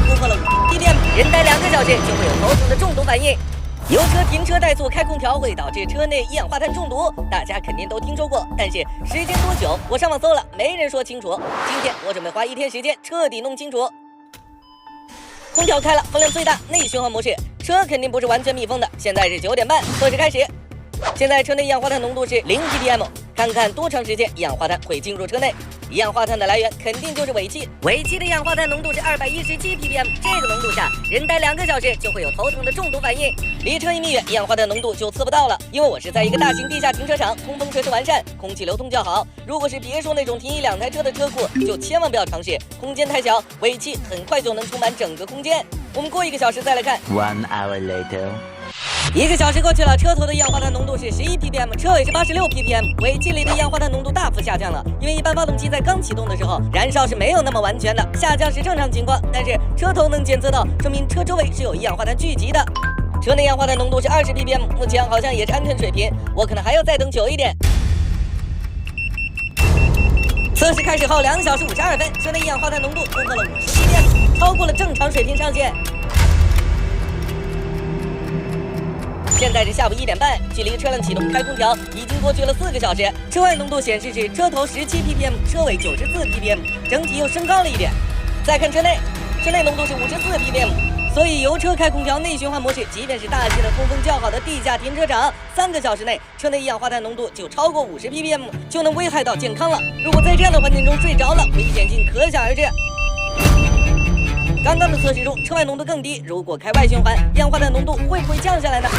突破了50ppm， 人待2个小时就会有头疼的中毒反应。油车停车怠速开空调会导致车内一氧化碳中毒，大家肯定都听说过，但是时间多久？我上网搜了，没人说清楚。今天我准备花1天时间彻底弄清楚。空调开了，风量最大，内循环模式，车肯定不是完全密封的。现在是9点半，测试开始。现在车内一氧化碳浓度是0ppm， 看看多长时间一氧化碳会进入车内。一氧化碳的来源肯定就是尾气，尾气的一氧化碳浓度是217ppm， 这个浓度下，人待2个小时就会有头疼的中毒反应。离车1米远，一氧化碳浓度就测不到了，因为我是在一个大型地下停车场，通风设施完善，空气流通较好。如果是别墅那种停1、2台车的车库，就千万不要尝试，空间太小，尾气很快就能充满整个空间。我们过1个小时再来看。1 hour later。1个小时过去了，车头的一氧化碳浓度是11ppm， 车尾是86ppm， 尾气里的一氧化碳浓度大幅下降了。因为一般发动机在刚启动的时候，燃烧是没有那么完全的，下降是正常情况。但是车头能检测到，说明车周围是有一氧化碳聚集的。车内一氧化碳浓度是20ppm， 目前好像也是安全水平，我可能还要再等久一点。测试开始后2小时52分，车内一氧化碳浓度突破了50ppm， 超过了正常水平上限。现在是下午1点半，距离车辆启动开空调已经过去了4个小时。车外浓度显示是车头17ppm， 车尾94ppm， 整体又升高了一点。再看车内，车内浓度是54ppm， 所以油车开空调内循环模式，即便是大气的通风较好的地下停车场，3个小时内车内一氧化碳浓度就超过50ppm， 就能危害到健康了。如果在这样的环境中睡着了，危险性可想而知。刚刚的测试中，车外浓度更低，如果开外循环，一氧化碳浓度会不会降下来呢？